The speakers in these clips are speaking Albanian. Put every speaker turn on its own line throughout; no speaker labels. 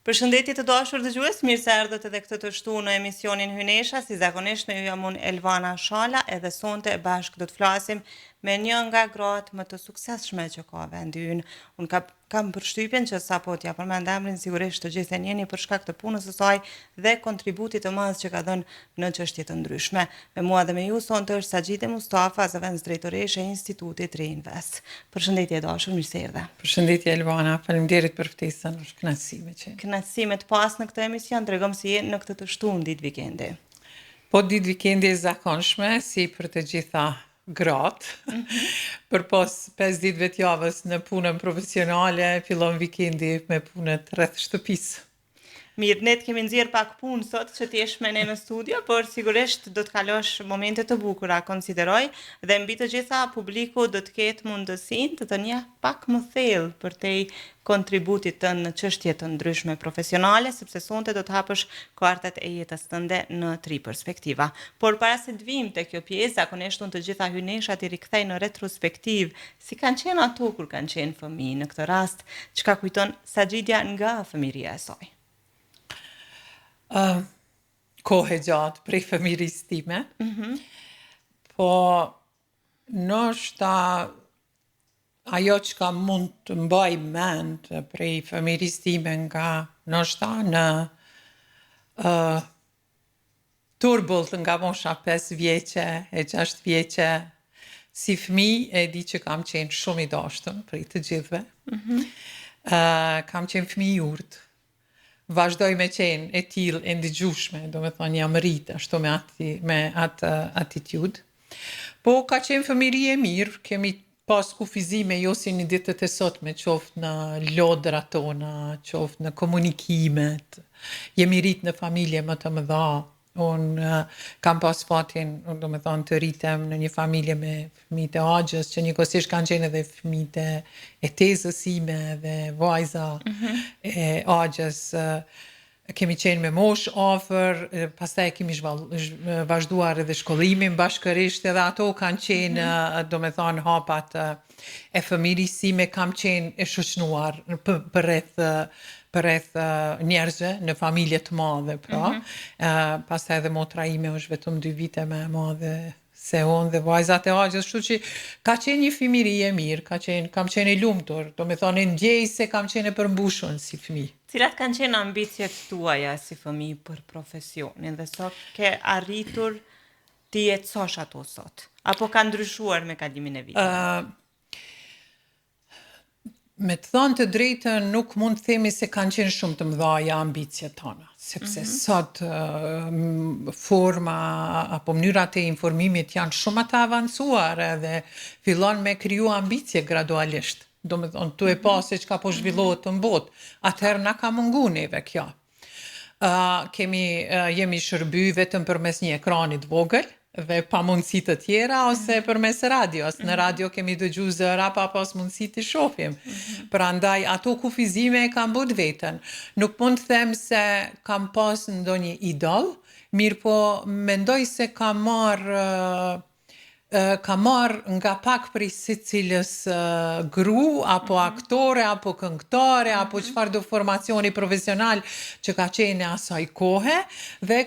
Përshëndetje të dashur dëgjues, mirë se erdhët edhe këtë të shtu në emisionin Hynesha, si zakonisht me ju jam unë Elvana Shala, edhe sonte bashkë do të flasim me një nga gratë më të suksesshme që ka vendi ynë. Unë kam përshtypjen që sapo t'ja përmend emrin, sigurisht të gjithë e njeni për shkak të punës së saj dhe kontributit të madh që ka dhënë në çështje të ndryshme. Me mua dhe me ju sonte është Sagjide Mustafa, zëvendës drejtoreshe e Institutit Reinvest. Përshëndetje dashur, mirë se erdhe.
Përshëndetje Elvana, faleminderit për ftesën, është kënaqësi me qenë.
Kënaqësi me të pas në këtë emision, tregom si je në këtë të shtunë ditë vikendi.
Po ditë vikendi e zakonshme, si për të gjitha gratë, për pas 5 ditëve të javës në punën profesionale, fillon vikendi me punët rreth shtëpisë.
Mirë, ne të kemi nxjerr pak punë sot që t'jesh me ne në studio, por sigurisht do të kalosh momente të bukura, konsideroj, dhe mbi të gjitha publiku do të ketë mundësinë të njeh pak më thellë për te kontributit të në çështje të ndryshme profesionale, sepse sonte do të hapësh kartat e jetës tënde në 3 perspektiva. Por para se të vim te kjo pjesë, zakonisht unë të gjitha hyneshat i rikthej në retrospektiv, si kanë qenë ato kur kanë qenë fëmijë në këtë rast, çka kujton Sagjidja nga fëmijëria e saj.
Kohë gjatë prej fëmijërisë time, po ndoshta ajo që ka mund të mbaj mend prej fëmijërisë time nga ndoshta në turbull nga mosha 5 vjeqe e 6 vjeqe, si fëmijë e di që kam qenë shumë i dashtun prej të gjithëve. Kam qenë fëmijë i urtë. Vazhdoj me qenë e tillë e ndigjushme, do me thonë jam rritë ashtu me atë attitude. Po ka qenë fëmijëri e mirë, kemi pas kufizime jo si një ditët e sotme, qoftë në lodrat tona, qoftë në komunikimet, jemi rritë në familje më të mëdha. Unë kam pas fatin, do me thonë, të rritem në një familje me fëmijët e agjës, që njëkohësisht kanë qenë edhe fëmijët e tezës ime dhe vajza e agjës. Kemi qenë me mosh afër, pastaj kemi vazhduar edhe shkollimin bashkërisht, edhe ato kanë qenë, do me thonë, hapat e fëmijërisë sime, kam qenë e shoqënuar për rreth njerëzve në familje të madhe, pra. Pastaj edhe motra ime është vetëm 2 vite më e madhe se unë dhe vajzat e agjës, kështu që ka qenë një fëmijëri e mirë, kam qenë e lumtur, do me thonë ndjej se kam qenë e përmbushur si fëmijë.
Cilat kanë qenë ambicjet tuaja si fëmijë për profesionin dhe sot ke arritur ti jetësosh ato sot? Apo ka ndryshuar me kalimin e viteve?
Me të thënë të drejtën, nuk mund të themi se kanë qenë shumë të mëdha ambicjet tona, sepse sot forma apo mënyrat e informimit janë shumë të avancuar edhe fillon me kriju ambicje gradualisht. Do me thonë, tu e pasi që ka po zhvillohet të mbot, atëherë na ka mungu neve kjo. Jemi shërby vetëm përmes një ekranit vogël, dhe pa mundësi të tjera, ose përmes radios. Në radio kemi dëgju zëra pa pas mundësi të shohim. Prandaj, ato kufizime e kam bët vetën. Nuk mund të them se kam pas ndonjë idol, mirë po mendoj se kam marr nga pak prej secilës gru, apo aktore, apo këngëtare, apo çfarë do formacioni profesional që ka qenë asaj kohe, dhe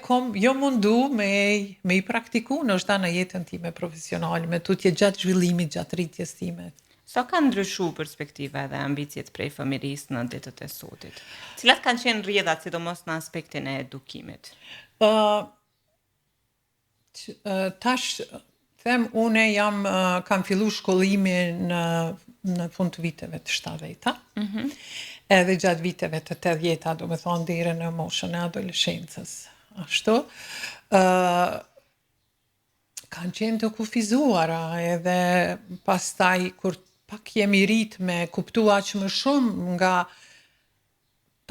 jo mundu me i praktiku ndoshta në jetën time profesionale, me tutje gjatë zhvillimit, gjatë rritjes time.
Sa ka ndryshu perspektiva dhe ambicjet prej fëmijërisë në ditët e sotit? Cilat kanë qenë rrjedhat, sidomos në aspektin e edukimit?
Tash them, une kam fillu shkollimin në fund të viteve të 70-ta, edhe gjatë viteve të 80-ta, do me thonë deri në moshën e adoleshencës. Ashtu, kanë qenë të kufizuara, edhe pastaj, kur pak jemi rritë me kuptua që më shumë nga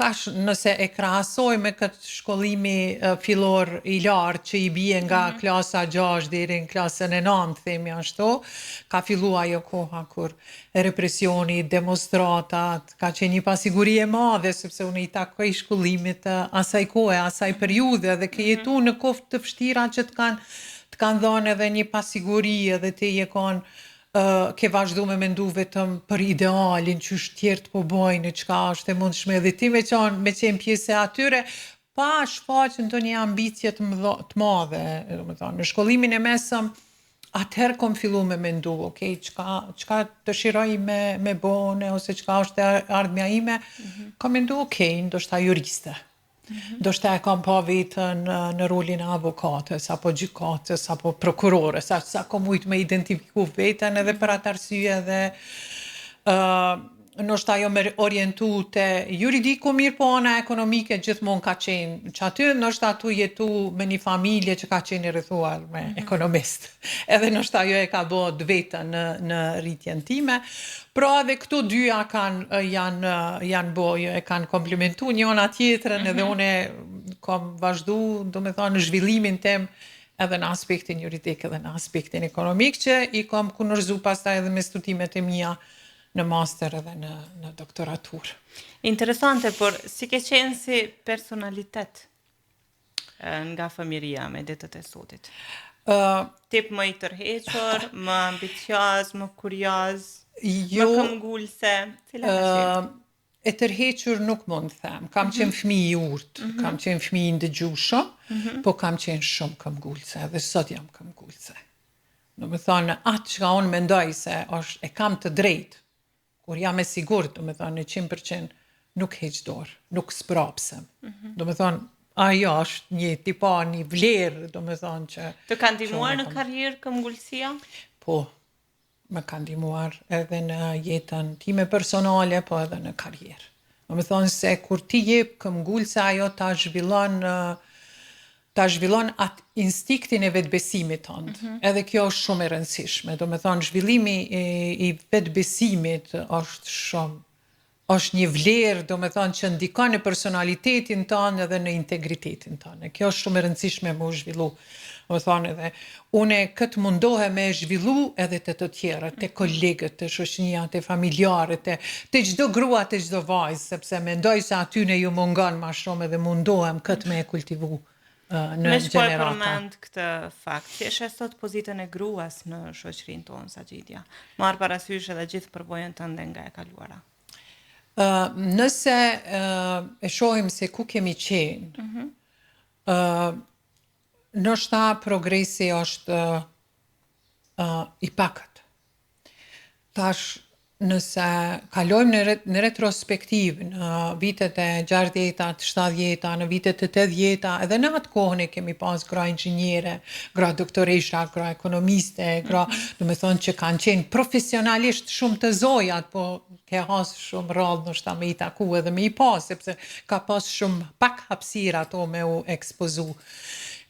tash nëse e krahasoj me këtë shkollimi fillor i lartë që i bie nga klasa 6 deri në klasën e 9, themi ashtu, ka fillu ajo koha kur represioni, demonstratat, ka qenë një pasiguri e madhe, sepse unë i takoj shkollimit asaj kohe, asaj periudhe, dhe ke jetu në kohë të vështira që të kanë dhënë edhe një pasiguri, edhe ti je kon ke vazhdu me mendu vetëm për idealin që është tjertë po bojnë, çka është e mundshme edhe ti me qenë pjesë e atyre, pa shfaqën të një ambicje të madhe, në shkollimin e mesëm, atëherë kom fillu me mendu, okay, çka dëshiroj me bone, ose çka është ardhmja ime, kom mendu, okay, ndoshta juriste. Ndoshta e kam pa vetën në rolin e avokatës, apo gjykatës, apo prokurores, sa kom mujt me identifiku vetën edhe për atë arsye dhe ndoshta jo me orientu te juridiku, mirë po ana ekonomike gjithmonë ka qenë, që aty ndoshta tu jetu me një familje që ka qenë i rrethuar me ekonomist. Edhe ndoshta jo e ka bo vetën në rritjen time. Pra edhe këto dyja janë bojë, e kanë komplementu njëna tjetrën, edhe une kam vazhdu, do me thonë, në zhvillimin tem edhe në aspektin juridik edhe në aspektin ekonomik, që i kam kunërzu pastaj edhe me studimet e mia në master edhe në doktoratur.
Interesante, por si ke qenë si personalitet nga fëmiria me ditët e sotit? Tip më i tërhequr, më ambicioz, më kurioz, më këmbgulse, cila ka qenë?
E tërhequr nuk mund të them. Kam qenë fëmijë i urtë, kam qenë fëmijë i ndëgjueshëm, po kam qenë shumë këmbgulse, dhe sot jam këmbgulse. Do me thonë, atë që unë mendoj se e kam të drejtë, kur jam e sigurt, do me thonë, në 100% nuk heq dorë, nuk sprapsem. Do me thonë, ajo është një tipa, një vlerë, do me thonë që...
Të ka ndihmuar në karrierë këmbgulsia?
Po, më ka ndihmuar edhe në jetën time personale, po edhe në karrierë. Do me thonë se kur ti jep këmbgulse, ajo ta zhvillon atë instiktin e vetbesimit tënd. Edhe kjo është shumë e rëndësishme. Do me thonë, zhvillimi i vetbesimit është një vlerë, do me thonë, që ndikon në personalitetin tënd edhe në integritetin tënd. Kjo është shumë e rëndësishme me u zhvillu. Do me thonë, edhe une këtë mundohe me zhvillu edhe të tjerët, të kolegët, të shoqënia, të familjarët, të çdo grua, të çdo vajzë, sepse mendoj se aty ne ju mungon ma shumë edhe mundohem këtë me e kultivu në gjenerata. Me shpoj
përmend këtë fakt, si e sheh sot pozitën e gruas në shoqërinë tonë, Saxhidia? Marr parasysh edhe gjithë përvojën tënde nga e kaluara.
Nëse e shohim se ku kemi qenë, ndoshta progresi është i pakët. Tash, nëse kalojmë në retrospektiv, në vitet e 60-ta, 70-ta, në vitet e 80-ta, edhe në atë kohën e kemi pas gra inxhiniere, gra doktoresha, gra ekonomiste, gra, do me thonë që kanë qenë profesionalisht shumë të zojat, po ke hasë shumë rrallë ndoshta me i taku edhe me i pas, sepse ka pas shumë pak hapësirë ato me u ekspozu.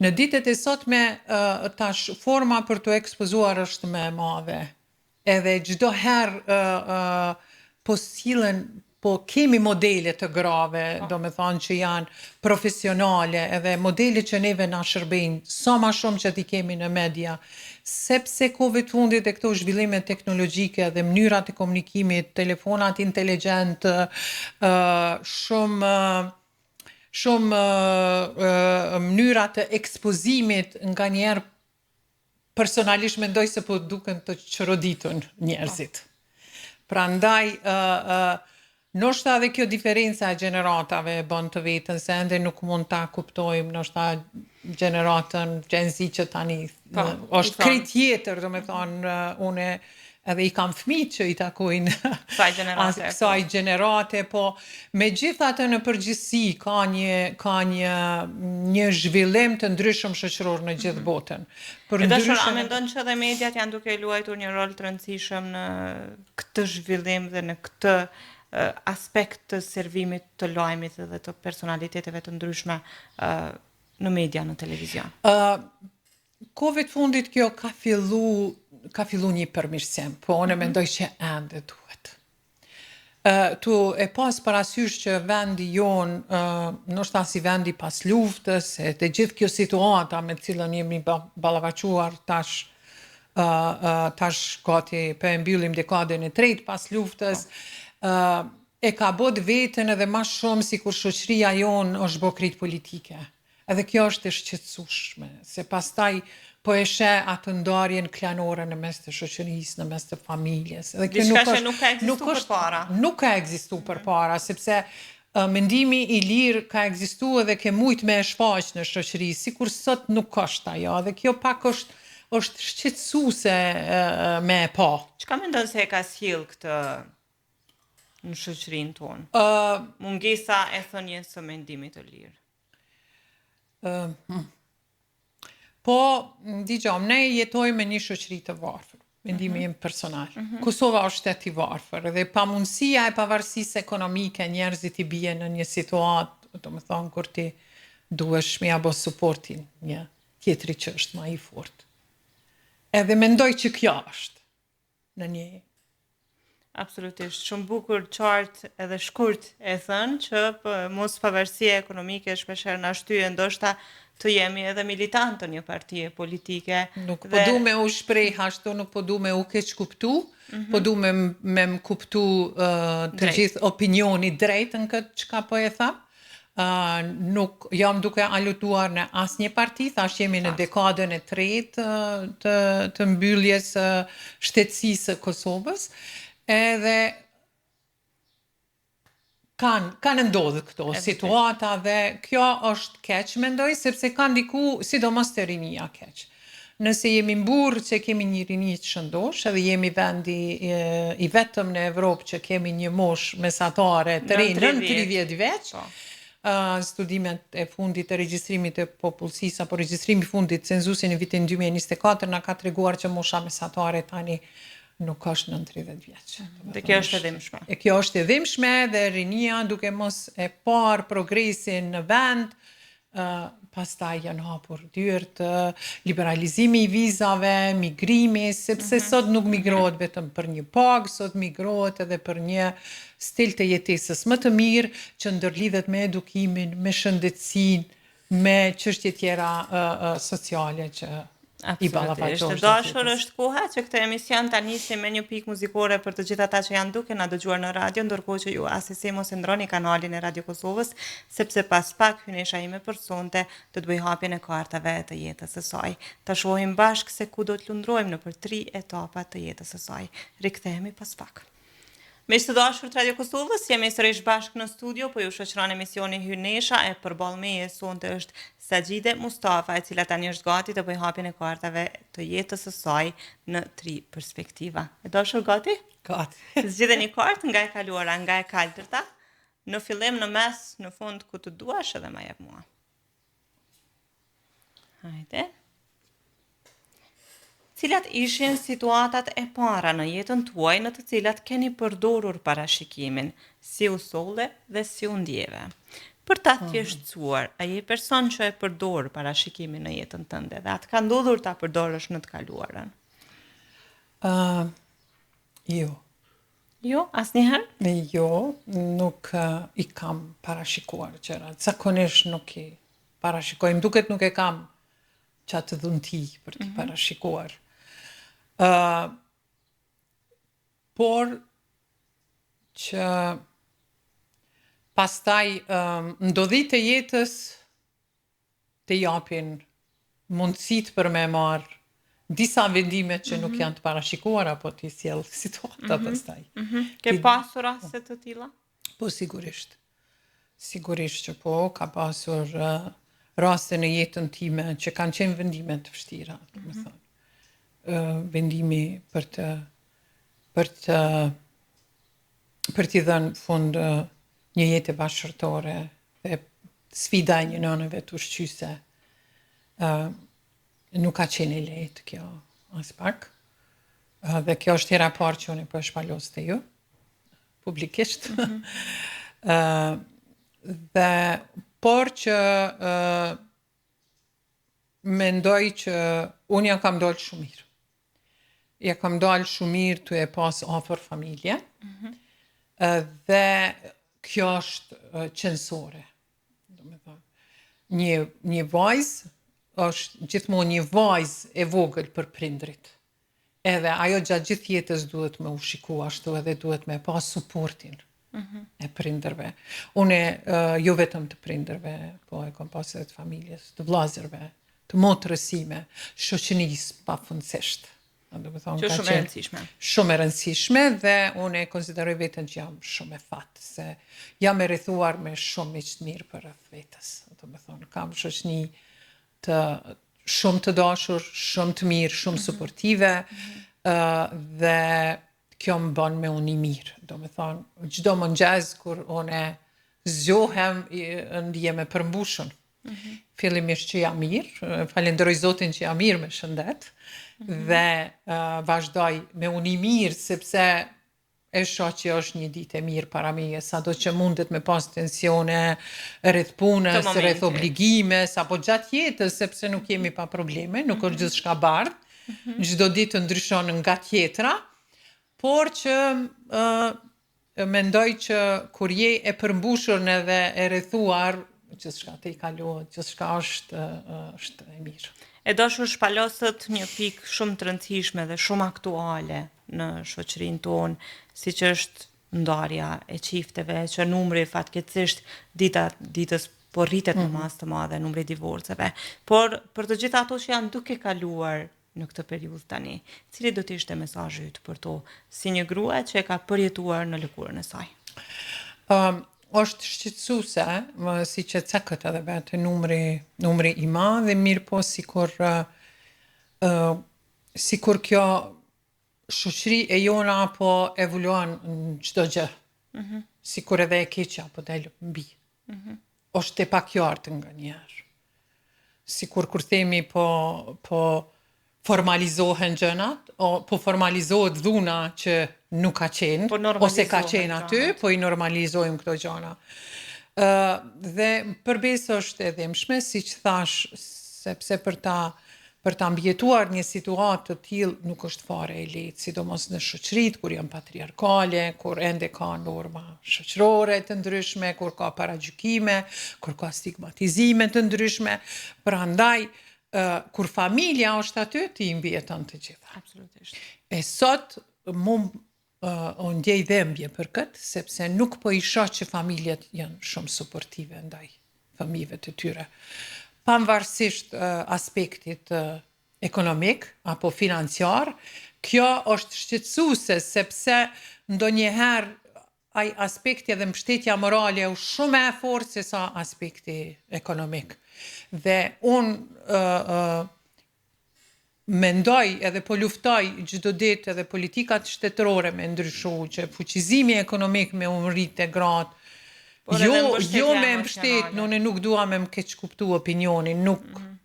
Në ditët e sotme, tash forma për të ekspozuar është më e madhe. Edhe çdo herë po kemi modele të grave, do me thonë që janë profesionale, edhe modele që neve na shërbejnë, sa ma shumë që ti kemi në media, sepse kohëve të fundit e këto zhvillime teknologjike dhe mënyrat e komunikimit, telefonat inteligent, shumë mënyrat të ekspozimit nga njerë personalisht mendoj se po duken të qëroditun njerëzit. Prandaj, ndoshta edhe kjo diferenca e gjeneratave bën të vetën, se ende nuk mund ta kuptojmë, ndoshta gjeneratën Gen Z që tani është krejt tjetër, do me thonë, une edhe i kam fëmijë që i takojnë kësaj gjenerate, po me gjithatë në përgjithësi ka një zhvillim të ndryshëm shoqëror në gjithë botën.
A mendon që edhe mediat janë duke luajtur një rol të rëndësishëm në këtë zhvillim dhe në këtë aspekt të servimit të lajmit dhe të personaliteteve të ndryshme në media, në televizion?
Kohëve të fundit kjo ka fillu një përmirësim, po unë mendoj që ende duhet. Tu e pas parasysh që vendi jonë, ndoshta si vendi pas luftës, e të gjithë kjo situata me cilën jemi ballavaçuar tash gati po e mbyllim dekadën e tretë pas luftës, e ka bot vetën edhe ma shumë si kur shoqëria jonë është bo krejt politike. Edhe kjo është e shqetësueshme, se pastaj po e sheh atë ndarjen klanore në mes të shoqërisë, në mes të familjes. Edhe kjo
Diçka që nuk ka ekzistuar përpara.
Nuk ka ekzistuar përpara, sepse mendimi i lirë ka ekzistuar dhe ke mujt me e shfaq në shoqëri, sikur sot nuk është ajo, dhe kjo pak është shqetësuese me e pa.
Çka mendon se e ka sjell këtë në shoqërinë tonë? Mungesa e thënies së mendimit të lirë.
Po, digjom, ne jetojmë në një shoqëri të varfër, mendimi im personal. Kosova është shtet i varfër dhe pamundësia e pavarësisë ekonomike, njerëzit i bien në një situatë, domethënë kur ti duhesh me apo suportin një tjetri që është më i fortë. Edhe mendoj që kjo është në një.
Absolutisht, shumë bukur, qartë edhe shkurt e thënë që mos pavarësia ekonomike shpeshherë na shtyje ndoshta të jemi edhe militantë një partie politike.
Nuk po du me u shpreh ashtu, nuk po du me u keq kuptu, po du me më kuptu të gjithë opinioni drejt në këtë çka po e tham. Nuk jam duke alutuar në asnjë parti, thash jemi në dekadën e tretë të mbylljes shtetësisë së Kosovës, edhe kanë ndodhur këto situata dhe kjo është keq, mendoj, sepse ka ndiku sidomos te rinia keq. Nëse jemi mburr që kemi një rini të shëndosh, edhe jemi vendi i vetëm në Evropë që kemi një moshë mesatare të rinë në 30 vjeç, studimet e fundit të regjistrimit të popullsisë apo regjistrimi i fundit censusi në vitin 2024 na ka treguar që mosha mesatare tani nuk është në 30 vjeç.
Dhe kjo është e dhimbshme.
E kjo është e dhimbshme dhe rinia duke mos e parë progresin në vend, pastaj janë hapur dyert, liberalizimi i vizave, migrimi, sepse sot nuk migrohet vetëm për një pagë, sot migrohet edhe për një stil të jetesës më të mirë që ndërlidhet me edukimin, me shëndetësinë, me çështje tjera sociale që i ballafaqohesh.
Dashur, është koha që këtë emision ta nisim me një pikë muzikore për të gjithë ata që janë duke na dëgjuar në radio, ndërkohë që ju asesi mos e ndroni kanalin e Radio Kosovës, sepse pas pak hynesha ime për sonte do të bëj hapjen e kartave të jetës së saj. Ta shohim bashkë se ku do të lundrojmë nëpër 3 etapa të jetës së saj. Rikthehemi pas pak. Miq të dashur të Radio Kosovës, jemi sërish bashkë në studio, po ju shoqëron emisioni Hynesha e përballë meje sonte është Sajide Mustafa, e cila tani është gati të bëjë hapjen e kartave të jetës së saj në 3 perspektiva. E dashur gati?
Gati.
Zgjidheni një kartë nga e kaluara, nga e kaltërta, në fillim, në mes, në fund ku të duash edhe ma jep mua. Hajde. Cilat ishin situatat e para në jetën tuaj në të cilat keni përdorur parashikimin, si u solle dhe si u ndjeve? Për ta thjeshtësuar, a je person që e përdor parashikimin në jetën tënde dhe atë ka ndodhur ta përdorësh në të kaluarën?
Jo.
Jo, asnjëherë?
Jo, nuk i kam parashikuar gjërat. Zakonisht nuk i parashikoj. Më duket nuk e kam qatë dhunti për të parashikuar. Por që pastaj ndodhit e jetës të japin mundësit për me marë disa vendime që nuk janë të parashikuar apo të sjell situata pastaj.
Ke pasur raste të tilla?
Po sigurisht. Sigurisht që po, ka pasur raste në jetën time që kanë qenë vendime të vështira, domethënë. Vendimi për t'i dhënë fund një jetë bashkëtorë dhe sfida e një nënëve të ushqyse. Nuk ka qenë e lehtë kjo as pak. Dhe kjo është hera parë që unë po e shpalos te ju publikisht. Por që mendoj që unë ja kam dalë shumë mirë. Ja kam dalë shumë mirë të e pas afër familje, dhe kjo është qëndësore. Një vajzë është gjithmonë një vajzë e vogël për prindrit. Edhe ajo gjatë gjithë jetës duhet me u shiku ashtu edhe duhet me pas suportin e prindërve. Unë jo vetëm të prindërve, po e kom pasur edhe të familjes, të vllazërve, të motrës time, shoqënisë pafundësisht. Do të thonë
Që
ka
shumë e
qenë
rëndësishme.
shumë e rëndësishme dhe unë e konsideroj veten që jam shumë e fatë, se jam e rrethuar me shumë miq të mirë për rreth vetes. Do të thonë kam shoqëni të shumë të dashur, shumë të mirë, shumë suportive, dhe kjo më bën me unë i mirë. Do të thonë çdo mëngjes kur unë zgjohem, ndihem e përmbushur. Fillimisht që jam mirë, falenderoj Zotin që jam mirë me shëndet, dhe vazhdoj me unë i mirë, sepse e shoh që është një ditë e mirë para meje, sado që mundet me pas tensione rreth punës, rreth obligimes, apo gjatë jetës, sepse nuk jemi pa probleme, nuk është gjithçka bardh, çdo ditë ndryshon nga tjetra, por që mendoj që kur je e përmbushur edhe e rrethuar, gjithçka të i kalohet, gjithçka është e mirë.
E dashur shpalosët një pikë shumë të rëndësishme dhe shumë aktuale në shoqërinë tonë, siç është ndarja e çifteve, që numri fatkeqësisht ditës po rritet në masë të madhe numri i divorceve. Por për të gjitha ato që janë duke kaluar në këtë periudhë tani, cili do të ishte mesazhi yt për to, si një grua që e ka përjetuar në lëkurën e saj?
Është shqetësuese, si që cekët edhe vetë numri i madh dhe mirë po sikur kjo shoqëri e jona po evoluon në çdo gjë. Sikur edhe e keqja po del mbi. Është e pakjartë nganjëherë. Sikur kur themi po formalizohen gjënat, po formalizohet dhuna që nuk ka qenë, ose ka qenë aty, po i normalizojmë këto gjëra. Dhe përbes është e dhimbshme, siç thash, sepse për ta mbjetuar një situatë të tillë nuk është fare e lehtë, sidomos në shoqëritë kur janë patriarkale, kur ende ka norma shoqërore të ndryshme, kur ka paragjykime, kur ka stigmatizime të ndryshme. Prandaj kur familja është aty, ti i mbjeton të gjitha.
Absolutisht.
E sot unë ndjej dhimbje për këtë, sepse nuk po i shoh që familjet janë shumë suportive ndaj fëmijëve të tyre. Pavarësisht aspektit ekonomik apo financiar, kjo është shqetësuese, sepse ndonjëherë ai aspekti edhe mbështetja morale është shumë e fortë se sa aspekti ekonomik. Dhe unë mendoj edhe po luftoj çdo ditë edhe politikat shtetërore me ndryshu, që fuqizimi ekonomik me u rritë gratë, jo me mbështet, nuk dua me më keq kuptu opinionin,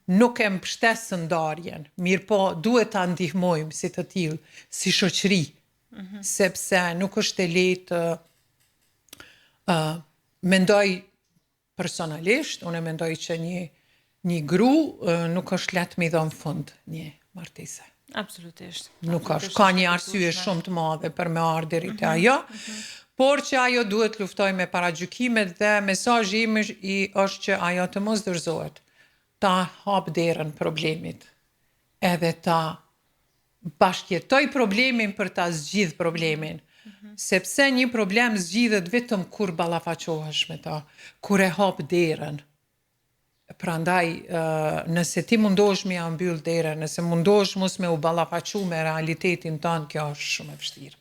nuk e mbështes ndarjen, mirë po duhet ta ndihmojmë si të tillë, si shoqëri, sepse nuk është e lehtë. Mendoj personalisht, unë mendoj që një gru nuk është lehtë me i dhënë fund një martese.
Absolutisht.
Nuk është, ka një arsye shumë të madhe për me ardhur deri te ajo, por që ajo duhet luftoj me paragjykimet dhe mesazhi im është që ajo të mos dorëzohet, ta hap derën problemit, edhe ta bashkëjetoj problemin për ta zgjidh problemin. Sepse një problem zgjidhet vetëm kur ballafaqohesh me ta, kur e hap derën. Prandaj, nëse ti mundohesh me ja mbyll derën, nëse mundohesh mos me u ballafaqu me realitetin tonë, kjo është shumë e vështirë.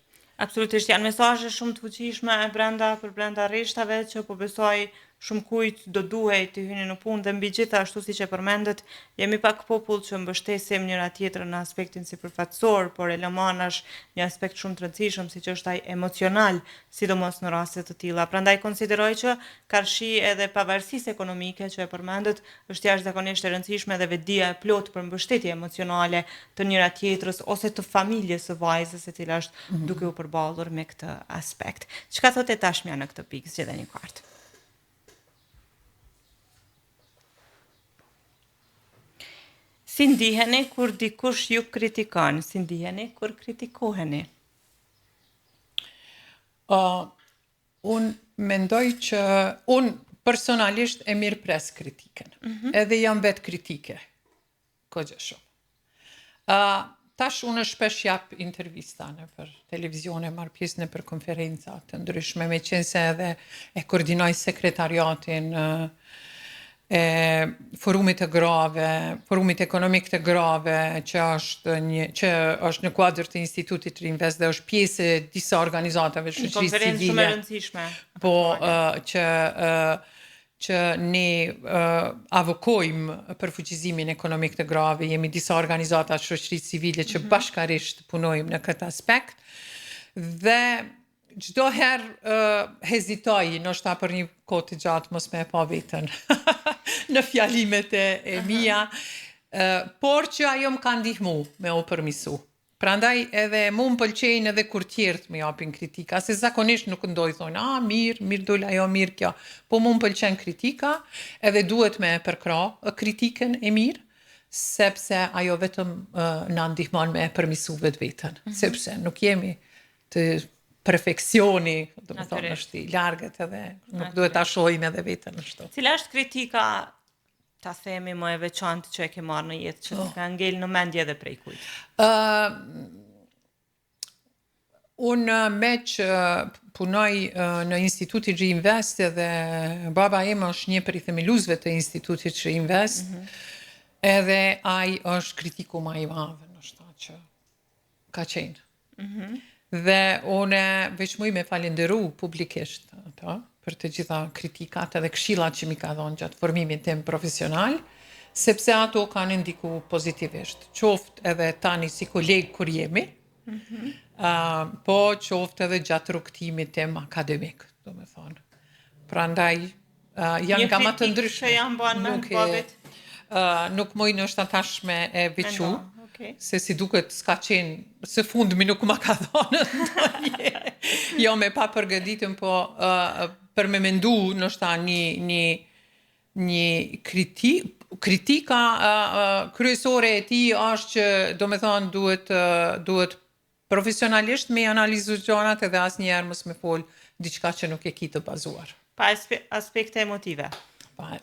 Absolutisht, janë mesazhe shumë të fuqishme për brenda rreshtave që po besoj shumë kujt do duhej të hyni në punë dhe mbi gjithashtu siç e përmendet, jemi pak popull që mbështesim njëra tjetrën në aspektin sipërfaqësor, por e lëm anash një aspekt shumë të rëndësishëm siç është ai emocional, sidomos në raste të tilla. Prandaj konsideroj që karshi edhe pavarësisë ekonomike që e përmendet është jashtëzakonisht e rëndësishme dhe vetdia e plotë për mbështetje emocionale të njëra tjetrës ose të familjes së vajzës e cila është duke u përballur me këtë aspekt. Çka thotë tashmja në këtë pikë, zgjedhë një kartë. Si ndiheni kur dikush ju kritikon? Si ndiheni kur kritikoheni?
Unë mendoj që unë personalisht e mirë pres kritiken. Edhe jam vetë kritike. Kogja shumë. tash unë shpesh jap intervista në për televizione, marr pjesë në për konferenca të ndryshme, me qenë se edhe e koordinoj sekretariatin e forumit të grave, forumit ekonomik të grave, që është në kuadër të Institutit Rinvest dhe është pjesë e disa organizatave shoqërisë civile.
Konferencë shumë e rëndësishme.
Po, që ne avokojmë për fuqizimin ekonomik të grave, jemi disa organizata shoqërisë civile që bashkarisht punojmë në këtë aspekt, dhe çdo herë hezitoj, ndoshta për një kohë të gjatë mos me e pa veten në fjalimet e mia, por që ajo më ka ndihmu me u përmisu. Prandaj edhe mu më pëlqejnë edhe kur tjerët me japin kritika, se zakonisht nuk ndoj thonë, mirë dole ajo, mirë kjo, po mu më pëlqen kritika, edhe duhet me përkra kritikën e mirë, sepse ajo vetëm na ndihmon me përmisu vetën, sepse nuk jemi të perfeksioni, do të thonë është i largët edhe nuk duhet ta shohim edhe vetën ashtu.
Cila është kritika, ta themi, më e veçantë që e ke marrë në jetë, që të ka ngel në mendje edhe prej kujt?
Unë me që punoj në Institutit Rinvest dhe baba ime është një prej themeluesve të Institutit Rinvest, edhe ai është kritiku më i madh ndoshta që ka qenë. Dhe unë veç muj me falenderu publikisht për të gjitha kritikat edhe këshillat që mi ka dhënë gjatë formimit tim profesional, sepse ato kanë ndiku pozitivisht. Qoftë edhe tani si kolegë kur jemi, po qoftë edhe gjatë rrugtimit tim akademik, do me thonë. Prandaj, janë gama të ndryshme.
Një kritikë që janë banë me babit?
Nuk moj në është tashme e veçu, se si duket s'ka qenë, se fundmi nuk ma ka thonë ndonjë. Jo me pa përgëditëm, po për me mendu nështë një kritika kryesore e ti është që, do me thonë, duhet profesionalisht me analizu gjonat edhe asë njerë mës me folë diçka që nuk e ki të bazuar.
Pa aspekte emotive?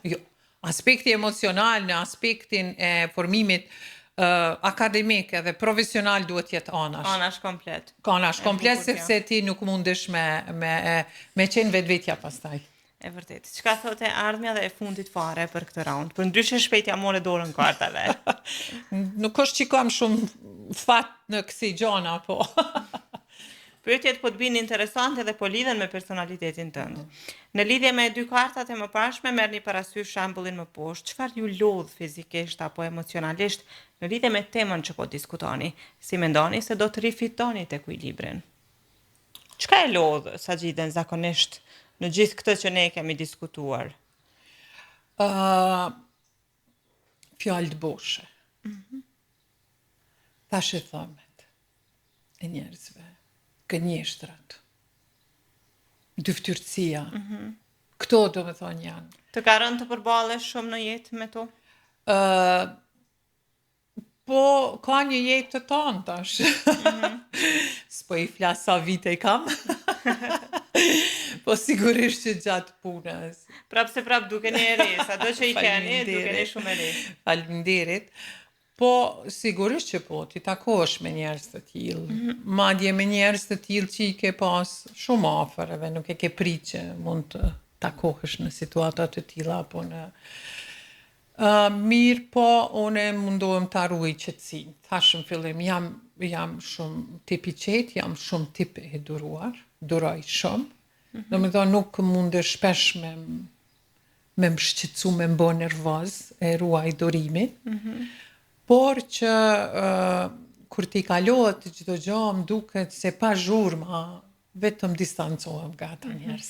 Jo, aspekti emocional në aspektin e formimit akademik edhe profesional duhet jetë anash.
Anash komplet.
Anash komplet, sepse ti nuk mundesh me qenë vetvetja pastaj.
E vërtet. Çka thotë ardhmja dhe e fundit fare për këtë raund? Për ndryshe shpejt ja more dorën kartave.
Nuk është që kam shumë fat në kësi gjona, po.
Pyetjet po të binë interesante dhe po lidhen me personalitetin tënd. Në lidhje me dy kartat e mëparshme, merrni parasysh shembullin më poshtë. Çfarë ju lodh fizikisht apo emocionalisht në lidhje me temën që po diskutoni? Si mendoni se do të rifitoni tek ekuilibrin? Çka e lodh Sagjiden zakonisht në gjithë këtë që ne kemi diskutuar?
Fjalë të boshe. Thashë thamet e njerëzve, gënjeshtrat, dyftyrësia. Këto do me thonë janë.
Të ka rënë të përballesh shumë në jetë me to?
Po, ka një jetë të tonë tash. S'po i flas sa vite i kam. Po sigurisht që gjatë punës.
Prap duke një e re, sa do që i keni, duke një shumë e re.
Faleminderit. Po, sigurisht që po, ti takosh me njerëz të tillë. Madje me njerëz të tillë që i ke pas shumë afër, edhe nuk e ke prit që mund të takohesh në situata të tilla apo në mirë, po unë mundohem ta ruaj qetësinë. Thash në fillim, jam shumë tip i qetë, jam shumë tip e duruar, duroj shumë. Do me thonë nuk mundesh shpesh me më shqetësu, me më bë nervoz, e ruaj durimin. Por që kur ti kalohet çdo gjë, më duket se pa zhurma vetëm distancohem nga ata njerëz.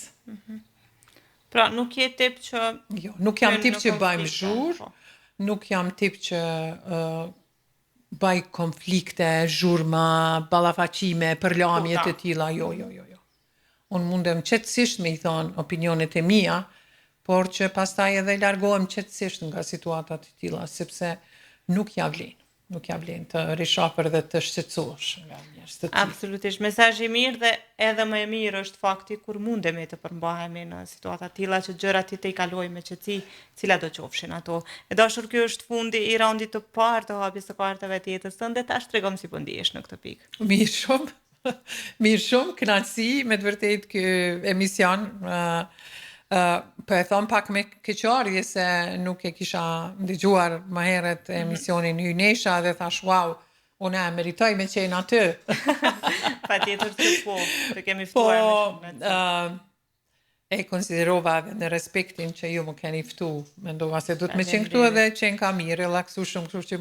Pra, nuk je tip që...
Jo, nuk jam tip që bëjmë zhurë, nuk jam tip që bëj konflikte, zhurma, ballafaqime, përlamje të tilla, jo. Unë mundem qetësisht me i thonë opinionet e mia, por që pastaj edhe largohem qetësisht nga situatat të tilla, sepse nuk ja vlen. nuk ja blen të rishafër dhe të shqetësosh nga njerëz të tillë.
Absolutisht, mesazh i mirë dhe edhe më e mirë është fakti kur mundemi të përmbahemi në situata tilla që gjërat i kalojmë me qetësi, cilat do qofshin ato. E dashur, ky është fundi i raundit të parë të hapjes së kartave të jetës tënde. Tash tregom si po ndihesh në këtë pikë.
Mirë shumë. Mirë shumë, kënaqësi me të vërtet ky emision. Po e thon pak me keqardhje se nuk e kisha dëgjuar më herët emisionin Hynesha dhe thash wow, unë e meritoj me qenë aty.
Patjetër se po, të kemi ftuar me shumë.
E konsiderova edhe në respektin që ju më keni ftu, mendova se du të me qenë këtu edhe qenë ka mirë, relaksu shumë, kështu që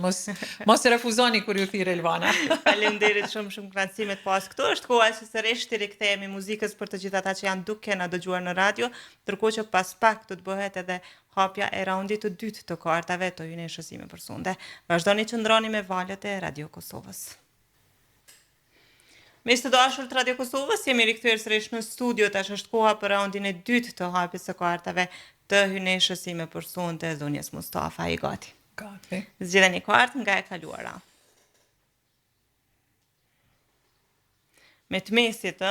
mos refuzoni kur ju thirr Elvana.
Faleminderit shumë kënaqësi me të pas këtu. Është koha që sërish të rikthehemi muzikës për të gjithë ata që janë duke na dëgjuar në radio, ndërkohë që pas pak do të bëhet edhe hapja e raundit të dytë të kartave të Hyneshës ime përsunde. Vazhdoni që ndroni me valët e Radio Kosovës. Me të dashur të Radio Kosovës, jemi rikthyer sërish në studio, tash është koha për raundin e dytë të hapjes së kartave të Hyneshës ime përsunde, Dhunjes Mustafa. I gati?
Gati.
Zgjidheni një kartë nga e kaluara. Me të mesit,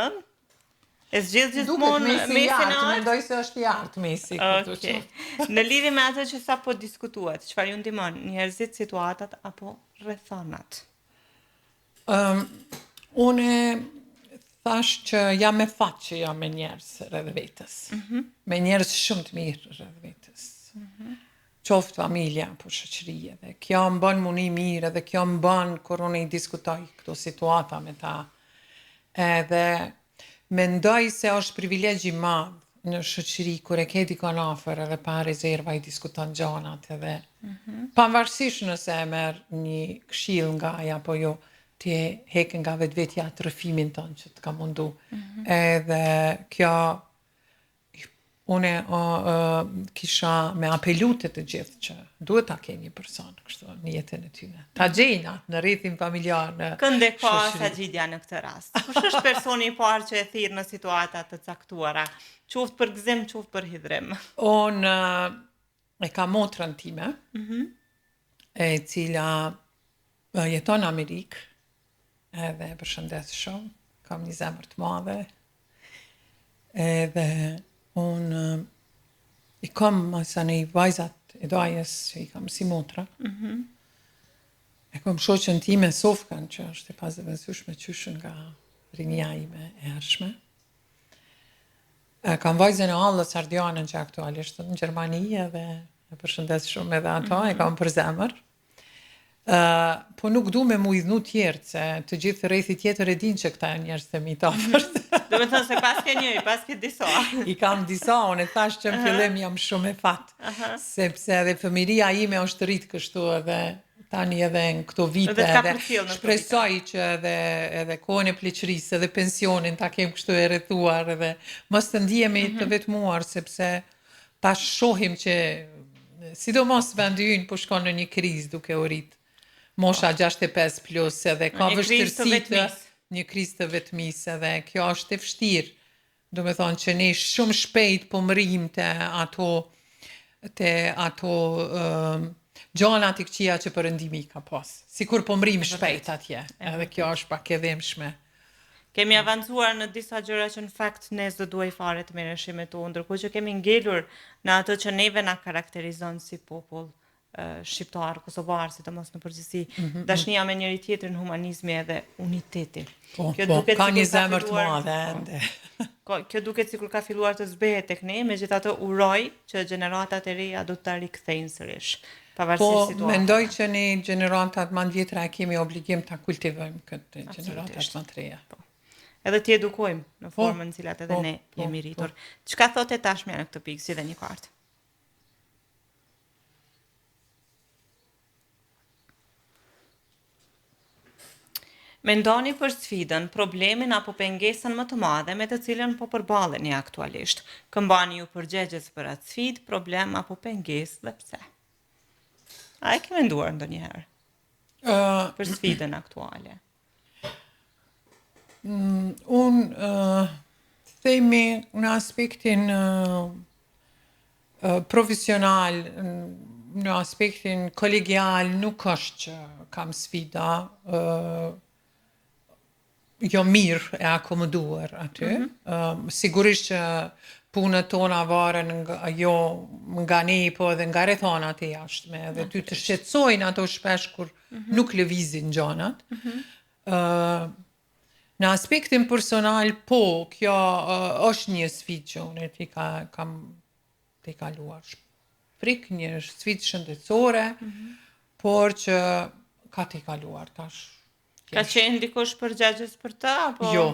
e zgjidh gjithmonë mesin e artë?
Mendoj se është i artë mesi.
Okej. Në lidhje me atë që sapo diskutuat, çfarë ju ndihmon, njerëzit, situatat apo rrethonat?
Unë thash që jam me fat që jam me njerëz rreth vetës. Me njerëz shumë të mirë rreth vetës. Qoftë familja apo shoqëria, dhe kjo më bën muni mirë, dhe kjo më bën kur unë i diskutoj këto situata me ta. Edhe mendoj se është privilegj i madh në shoqëri kur e ke dikon afër edhe pa rezerva i diskuton gjanat edhe pavarësisht nëse e merr një këshill nga ai apo jo, ti hek nga vetvetja të rrëfimin tonë që të ka mundu. Edhe kjo, une kisha me apelu të gjithë që duhet ta ke një person kështu në jetën e tyne. Ta gjejna në rrethin familjar, në
Kënde ka sa gjidja në këtë rast? Kush është personi i parë që e thirr në situata të caktuara? Qoftë për gëzim, qoftë për hidhrim.
Unë e ka motrën time, e cila jeton në Amerikë, edhe e përshëndes shumë, kam një zemër të madhe, edhe unë i kam sa një vajzat e dajës që i kam si motra, e kam shoqën time Sofkan, që është e pasëvendësueshme qysh nga rinia ime e hershme. Kam vajzën e Allës Ardianën që aktualisht në Gjermani, edhe e përshëndes shumë edhe ato, e kam për zemër. Po nuk du me mu idhnu tjertë, se të gjithë rrethi tjetër e din që këta njerëz të mi të afërt.
Do me thënë se pas ke një, pas ke disa.
I kam disa, unë e thash që në fillim jam shumë e fat, sepse edhe fëmiria ime është rritë kështu edhe tani edhe në këto vite, edhe shpresoj që edhe kohën e pleqërisë edhe pensionin ta kem kështu e rrethuar edhe mos të ndihemi të vetmuar, sepse tash shohim që sidomos vendi ynë po shkon në një krizë duke u rritë. Mosha 65 plus edhe ka vështirësi, një krizë të vetmisë, edhe kjo është e vështirë. Do me thonë që ne shumë shpejt po mërim të ato gjanat i këqia që përëndimi ka pas. Sikur po mërim shpejt atje, edhe kjo është pak e dhemshme.
Kemi avancuar në disa gjëra që në fakt ne s'do duaj fare të merreshim me to, ndërkohë që kemi ngelur në ato që neve na karakterizon si popull shqiptar, kosovar, sidomos në përgjithësi, dashnia me njëri tjetrin, humanizmi edhe uniteti.
Ka një zemër të madhe.
Kjo duket sikur ka filluar të zbehet tek ne, megjithatë uroj që gjeneratat e reja do ta rikthejnë sërish. Pavarësisht situatës.
Mendoj që ne gjeneratat më të vjetra kemi obligim ta kultivojmë këtë gjeneratat më të reja.
Edhe t'i edukojmë në formën në cilat edhe ne jemi rritur. Çka thotë tashmë në këtë pikë, si dhe një kartë? Mendoni për sfidën, problemin apo pengesën më të madhe me të cilën po përballeni aktualisht. Këmbani ju përgjegjës për atë sfidë, problem apo pengesë dhe pse? A e ke menduar ndonjëherë për sfidën aktuale?
Unë themi në aspektin profesional, në aspektin kolegial nuk është që kam sfida, jo mirë e akomoduar aty. Sigurisht që punët tona varen nga ne, po edhe nga rrethonat e jashtme, edhe ty të shqetësojnë ato shpesh kur nuk lëvizin gjanat. Në aspektin personal, po, kjo është një sfidë që unë kam të kaluar. Shprik një sfidë shëndetësore, por që ka të kaluar tash.
Ka qenë dikush përgjegjës për të, apo?
Jo.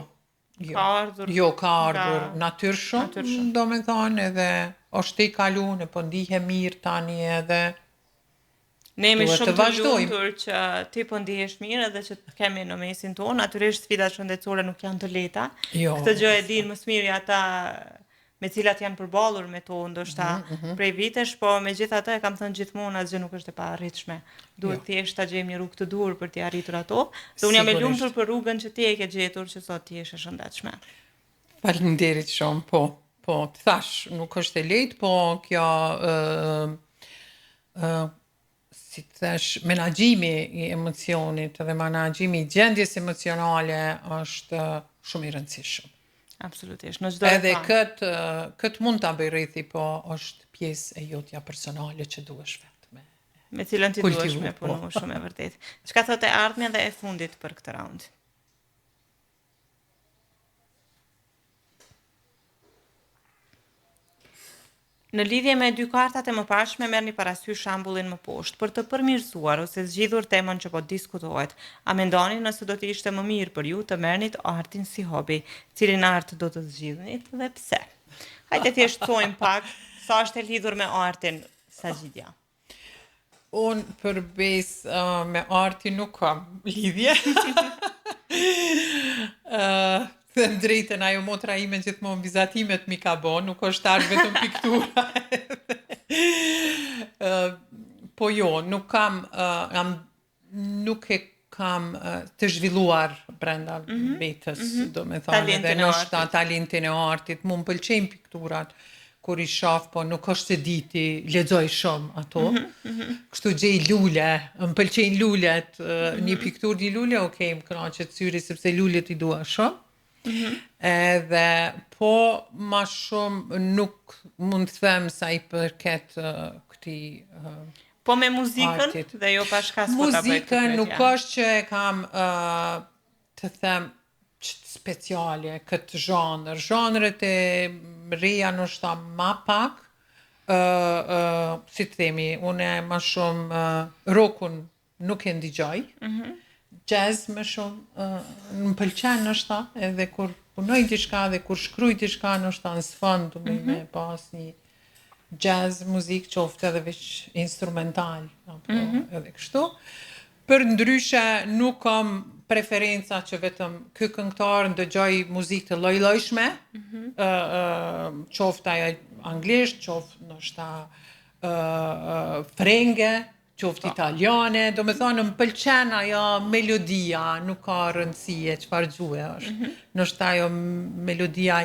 Ka ardhur?
Jo, ka ardhur natyrshëm, do me thonë, edhe është të kaluar, po ndihe mirë tani edhe
ne jemi
duhet
shumë
të
të
vazhdojmë.
lumtur që ti po ndihesh mirë edhe që të kemi në mesin tonë. Natyrisht sfidat shëndetësore nuk janë të lehta.
Jo.
Këtë gjë e dinë më së miri ata me cilat janë përballur me to, ndoshta prej vitesh, po megjithatë e kam thënë gjithmonë asgjë nuk është e paarritshme. Duhet thjesht ta gjejmë një rrugë të dur për t'i arritur ato. Dhe unë jam e lumtur për rrugën që ti e ke gjetur që sot ti je e shëndetshme.
Faleminderit shumë, po, të thash, nuk është e lehtë, po kjo si të thash, menaxhimi i emocionit dhe menaxhimi i gjendjes emocionale është shumë i rëndësishëm.
Absolutisht, në çdo
edhe këtë mund ta bëj rrethi, po është pjesë e jotja personale që duhesh vetë
me cilën ti duhesh me punu shumë e vërtet. Çka thotë e ardhmja dhe e fundit për këtë raund? Në lidhje me dy kartat e mëparshme merrni parasysh shembullin më poshtë. Për të përmirësuar ose zgjidhur temën që po diskutohet, a mendoni nëse do të ishte më mirë për ju të merrnit artin si hobi? Cilin art do të zgjidhnit dhe pse? Hajde të shtojmë pak sa është e lidhur me artin Sajidja.
Unë përbes me artin nuk kam lidhje. Të drejtën, ajo motra ime gjithmonë vizatimet mi ka bo, nuk është arë vetëm piktura. Po jo, nuk e kam të zhvilluar brenda vetës, do me thonë, dhe nështë talentin e artit, mu më pëlqejnë pikturat, kur i shaf, po nuk është se diti, lexoj shumë ato, kështu gjej lule, më pëlqejnë lulet, një piktur një lule, okej, më kënaqet syri, sepse lulet i dua shumë, edhe po ma shumë nuk mund të them sa i përket këtij
po me muzikën
artit.
Dhe jo pashka s'po ta bëj.
Muzikën nuk është që e kam të them speciale këtë zhanër. Zhanret e reja nështë ma pak, si të themi, unë ma shumë rockun nuk e ndigjoj, jazz më shumë, më pëlqen nështë, edhe kur punoj diçka dhe kur shkruaj diçka nështë në sfond, me pas një jazz muzik qoftë edhe veç instrumental, edhe kështu. Për ndryshe nuk kam preferenca që vetëm ky këngëtar ndëgjoj muzikë të lloj-llojshme, qoftë ajo anglisht, qoftë ndoshta frenge, qoftë italiane, do me thonë më pëlqen ajo melodia, nuk ka rëndësie çfarë gjuhë është. Ndoshta ajo melodia,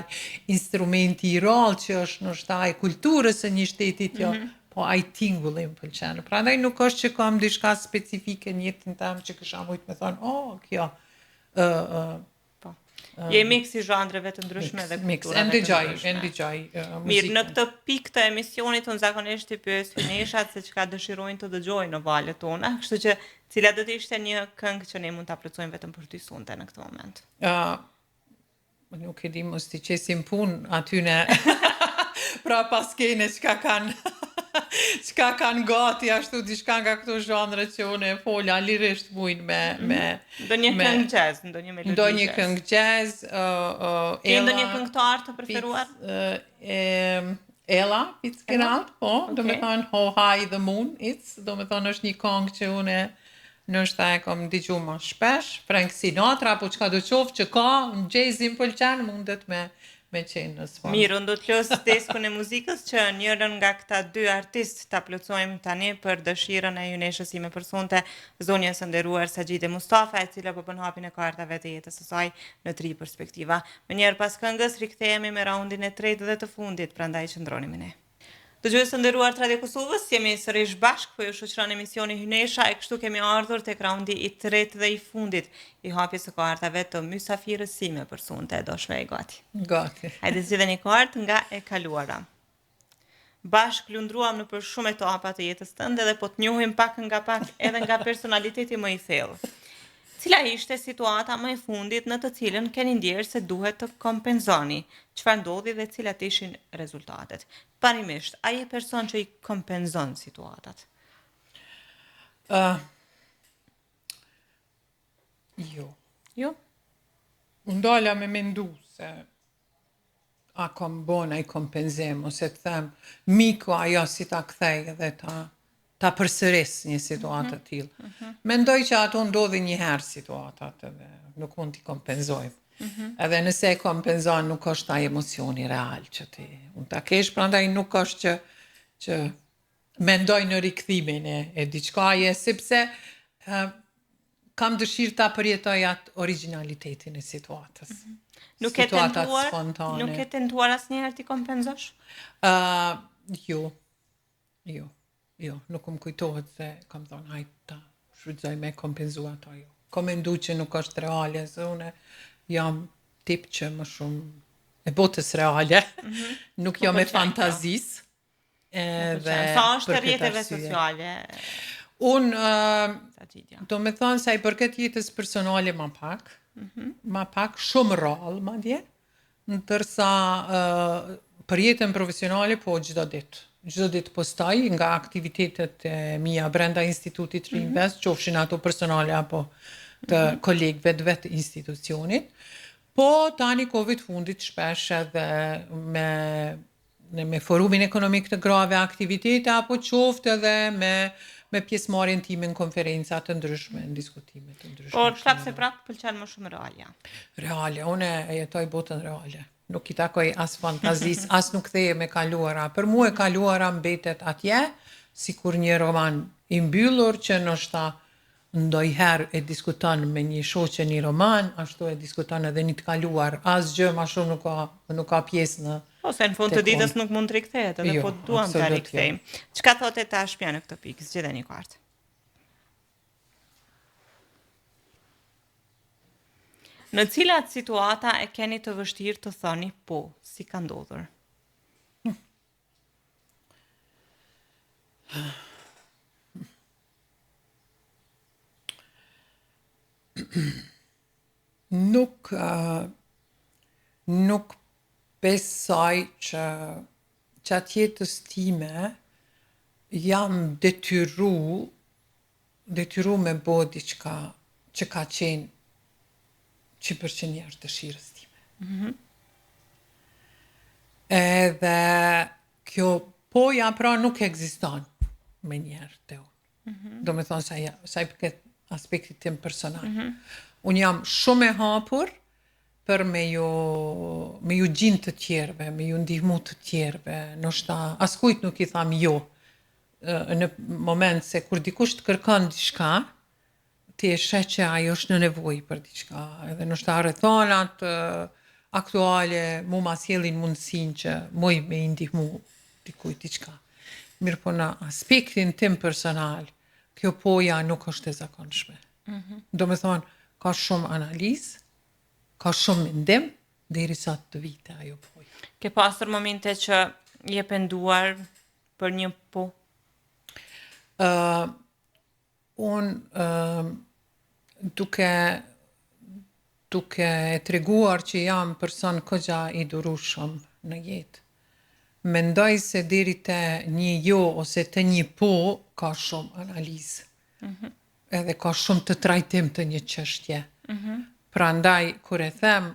instrumenti i rrallë që është ndoshta e kulturës së një shtetit, jo, po ai tingulli më pëlqen. Prandaj nuk është që kam diçka specifike në jetën time që kisha mujt me thonë, kjo.
Je mix i zhandreve të ndryshme dhe kulturave të ndryshme.
Ndigjoj muzikën.
Mirë, në këtë pikë të emisionit unë zakonisht i pyes fineshat se çka dëshirojnë të dëgjojnë në valët tona, kështu që cila do të ishte një këngë që ne mund ta plotësojmë vetëm për ty sunte në këtë moment.
Nuk e di mos t'i qesim punë aty në pra pas kene çka kanë gati ashtu diçka nga këto zhanre që unë e fola lirisht mujnë me
ndonjë këngë jazz, ndonjë melodi.
Ndonjë këngë jazz,
Ke ndonjë këngëtar të preferuar?
Ella Fitzgerald, po, do me thonë How High the Moon Is, do me thonë është një këngë që unë nështë e kom digju më shpesh, Frank Sinatra, po çka do qoftë që ka, në jazzin pëlqen, mundet me qenë në sfond.
Mirë, unë do të losë deskun e muzikës që njërën nga këta dy artist të plotësojmë tani për dëshirën e juneshës ime personte, zonjës së nderuar Sajide Mustafa, e cila po bën hapin e kartave të jetës së saj në 3 perspektiva. Më njëherë pas këngës rikthehemi me raundin e 3 dhe të fundit, prandaj qëndroni me ne. Dëgjues të nderuar të Radio Kosovës, jemi sërish bashkë, po ju shoqëron emisioni Hynesha e kështu kemi ardhur tek raundi i tretë dhe i fundit i hapjes së kartave të mysafirës sime për sunte, do shvej gati.
Gati.
Hajde zgjidheni kartë nga e kaluara. Bashkë lundruam në për shumë etapa të jetës tënde dhe po të njohim pak nga pak edhe nga personaliteti më i thellë. Cila ishte situata më e fundit në të cilën keni ndjerë se duhet të kompenzoni? Çfarë ndodhi dhe cilat ishin rezultatet? Parimisht, ai e person që i kompenzon situatat?
Jo.
Jo?
Ndala me mendu se a kom bona i kompenzem, ose të them, miku ajo si ta kthej dhe ta përsëris një situatë të tillë. Mendoj që ato ndodhi një herë situatat edhe nuk mund t'i kompenzojmë. Edhe nëse e kompenzon nuk është ai emocioni real që ti mund ta kesh, prandaj nuk është që mendoj në rikthimin e diçkaje, sepse kam dëshirë ta përjetoj atë originalitetin e situatës.
Nuk e
Situatat
tentuar,
spontane.
nuk e tentuar asnjëherë ti kompenzosh?
Jo, nuk më kujtohet se kam thonë hajtë ta shfrytëzoj me kompenzu ato jo. Kom mendu që nuk është reale, se une jam tip që më shumë e botës reale, nuk jam e
pëlqen kjo.
fantazis. Edhe
Sa është
për
e rrjeteve
këtë arsye.
sociale?
Unë
Sa gjidja.
do me thonë sa i përket jetës personale ma pak, shumë rrallë ma dje, ndërsa për jetën profesionale po çdo ditë postoj nga aktivitetet e mia brenda institutit Reinvest, qofshin ato personale apo të kolegëve të vetë institucionit, po tani Covid fundit shpesh edhe me forumin ekonomik të grave aktivitete, apo qoftë edhe me pjesëmarrjen time në konferenca të ndryshme, në diskutime të ndryshme.
Por prap se prap pëlqen më shumë realja.
Reale, une e jetoj botën reale. Nuk i takoj as fantazis, as nuk theje me kaluara. Për mu e kaluara mbetet atje, si kur një roman i mbyllur që ndoshta ndonjëherë e diskuton me një shoqe një roman, ashtu e diskuton edhe një të kaluar. Asgjë më shumë nuk ka pjesë në
Ose në fund të
tek
ditës
unë.
nuk mund të rikthehet, edhe
Jo,
po duam ta
absolut
rikthejmë. Çka thotë ta shpja në këtë pikë? Zgjedheni kartë. Në cilat situata e keni të vështirë të thoni po, si ka ndodhur?
Nuk besoj që atë jetës time jam detyru me bo diçka që ka qenë 100% jashtë dëshirës time. Edhe kjo poja pra nuk ekziston me njerë të unë. Do me thonë sa i përket aspektit tim personal. Unë jam shumë e hapur për me ju gjinë të tjerve, me ju ndihmu të tjerve. Ndoshta askujt nuk i tham jo. Në moment se kur dikush të kërkon diçka, ti e sheh që ajo është në nevojë për diçka. Edhe ndoshta rrethonat aktuale mu ma sjellin mundësinë që muj me i ndihmu dikujt diçka. Mirë po në aspektin tim personal, kjo poja nuk është e zakonshme. Do me thonë, ka shumë analizë, ka shumë mendim, derisa të vite ajo poja.
Ke pasur momente që je penduar për një po?
Unë duke e treguar që jam person kogja i durueshëm në jetë, mendoj se deri te një jo ose te një po ka shumë analizë. Edhe ka shumë të trajtim të një çështje. Prandaj kur e them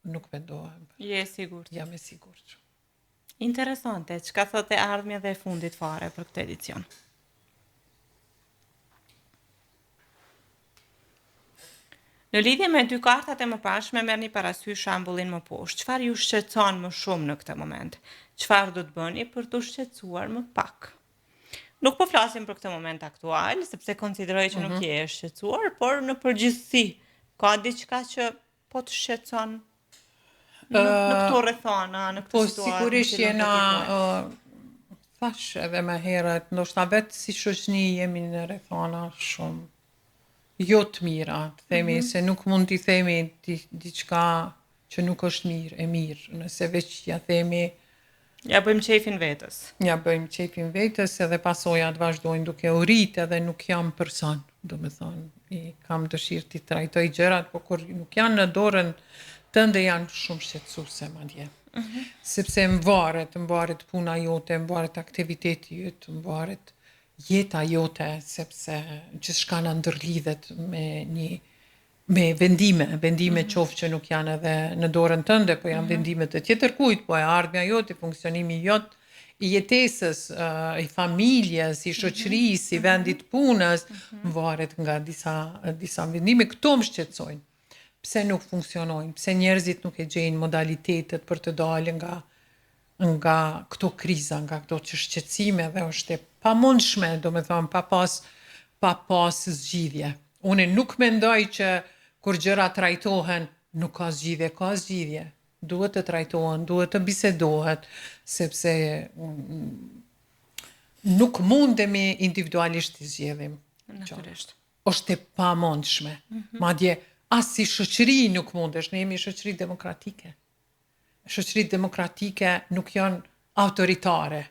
nuk mendohem.
Je e sigurt.
Jam e sigurt.
Interesante, çka thotë e ardhmja dhe e fundit fare për këtë edicion? Në lidhje me dy kartat e mëparshme, merrni parasysh shembullin më poshtë. Çfarë ju shqetëson më shumë në këtë moment? Çfarë do të bëni për të shqetësuar më pak? Nuk po flasim për këtë moment aktual, sepse konsideroj që nuk je e shqetësuar, por në përgjithësi ka diçka që po të shqetëson në këto rrethana, në këtë
Po
situatë.
sigurisht jena thash edhe më herët, ndoshta vetë si shoqni jemi në rrethana shumë jo të mira, të themi se nuk mund t'i themi diçka që nuk është mirë, nëse veç ja themi
Ja bëjmë qefin vetës.
ja bëjmë qepin vetës edhe pasojat vazhdojnë duke u rritë edhe nuk jam person, do me thonë, i kam dëshirë t'i trajtoj gjërat, po kur nuk janë në dorën tënde janë shumë shqetësuese madje. Sepse më varet puna jote, më varet aktiviteti jot, më varet jeta jote, sepse gjithçka na ndërlidhet me vendime qoftë që nuk janë edhe në dorën tënde, po janë vendime të tjetër kujt, po e ardhmja jote, funksionimi jot, i jetesës, i familjes, i shoqërisë, i vendit punës, varet nga disa vendime, këto më shqetësojnë. Pse nuk funksionojnë, pse njerëzit nuk e gjejnë modalitetet për të dalë nga këto kriza, nga këto që shqetësime dhe është e pamundshme, do me thonë, pa pas zgjidhje. Unë nuk mendoj që kur gjëra trajtohen, nuk ka zgjidhje. Duhet të trajtohen, duhet të bisedohet, sepse nuk mundemi individualisht të zgjedhim.
Natyrisht.
Është e pamundshme. Madje as si shoqëri nuk mundesh, ne jemi shoqëri demokratike. Shoqëritë demokratike nuk janë autoritare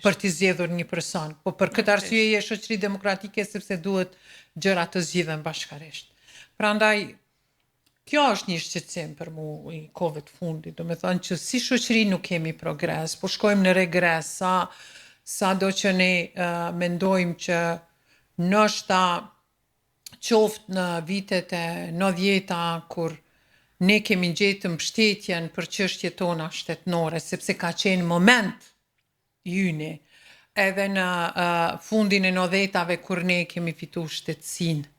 për t'i zgjedhur një person, po për këtë arsye je shoqëri demokratike sepse duhet gjërat të zgjidhen bashkarisht. Prandaj kjo është një shqetësim për mu i kohëve të fundit, do me thënë që si shoqëri nuk kemi progres, po shkojmë në regres, sa do që ne mendojmë që ndoshta qoftë në vitet e 90-ta kur ne kemi gjetë mbështetjen për çështjet tona shtetënore, sepse ka qenë moment yni, edhe në fundin e 90-tave kur ne kemi fitu shtetësinë.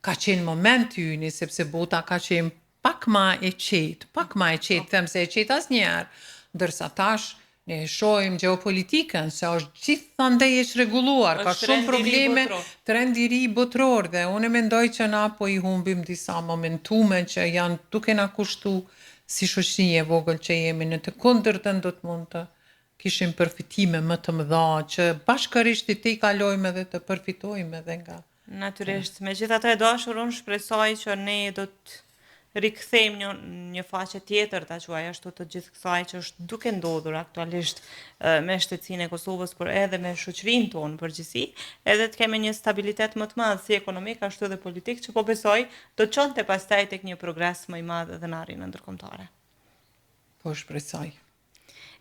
Ka qenë moment yni, sepse bota ka qenë pak ma e qetë, them se e qetë asnjëherë, ndërsa tash ne shohim gjeopolitikën, se është gjithandej e çrregulluar, ka shumë probleme, trend i ri botror dhe unë mendoj që na po i humbim disa momentume që janë duke na kushtu si shoqëri e vogël që jemi, në të kundërtën do të mund të kishim përfitime më të mëdha që bashkërisht i kalojmë edhe të përfitojmë edhe nga.
Natyrisht, megjithatë e dashur unë shpresoj që ne do të rikthejmë një faqe tjetër, ta quaj ashtu, të gjithë kësaj që është duke ndodhur aktualisht me shtetësinë e Kosovës, por edhe me shoqërinë tonë përgjithësi, edhe të kemi një stabilitet më të madh si ekonomik ashtu edhe politik, që po besoj do të çonte pastaj tek një progres më i madh edhe në arenën ndërkombëtare.
Po shpresoj.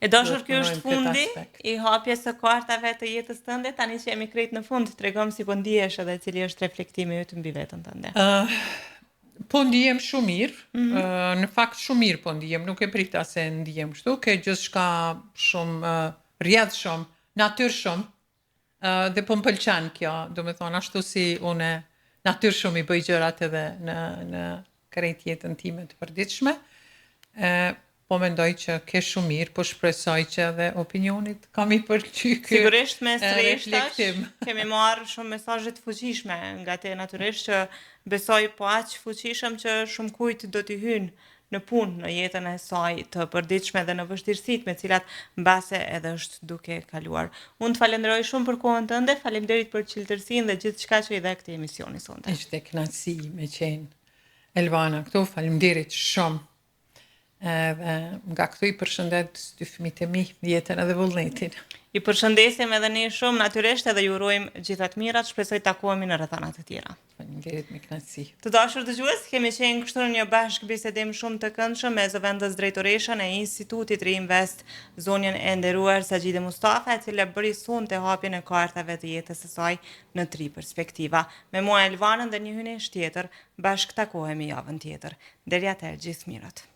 E dashur, ky është fundi i hapjes së kartave të jetës tënde, tani që jemi krejt në fund, tregom si po ndihesh edhe cili është reflektimi yt mbi veten tënde.
Po ndihem shumë mirë, në fakt shumë mirë po ndihem, nuk e prita se ndihem kështu, ke gjithçka shumë rrjedhshëm, natyrshëm, dhe po më pëlqen kjo, do me thonë ashtu si unë natyrshëm i bëj gjërat edhe në krejt jetën time të përditshme. Po mendoj që ke shumë mirë, po shpresoj që edhe opinionit kam i pëlqyer.
Sigurisht me streshtash kemi marrë shumë mesazhe të fuqishme nga te natyrisht që besoj po aq fuqishëm që shumë kujt do t'i hynë në punë në jetën e saj të përditshme dhe në vështirësitë me cilat mbase edhe është duke kaluar. Unë të falenderoj shumë për kohën tënde, faleminderit për qiltërsinë dhe gjithçka që i dha këtij emisioni sonte.
Ishte kënaqësi me qenë Elvana këtu, faleminderit shumë. Edhe nga këtu i përshëndet dy fëmijët e mi, Jetën edhe Vullnetin.
I përshëndesim edhe ne shumë natyrisht edhe ju urojmë gjithat mirat, shpresoj takohemi në rrethana të tjera.
Faleminderit me kënaqësi.
Të dashur dëgjues, kemi qenë kështu në një bashkëbisedim shumë të këndshëm me zëvendës drejtoreshën e Institutit Reinvest, zonjën e nderuar Sajide Mustafa, e cila bëri sonte hapjen e kartave të jetës së saj në 3 perspektiva. Me mua Elvanën dhe një hynesh tjetër, bashkë takohemi javën tjetër. Deri atëherë, gjithë mirat.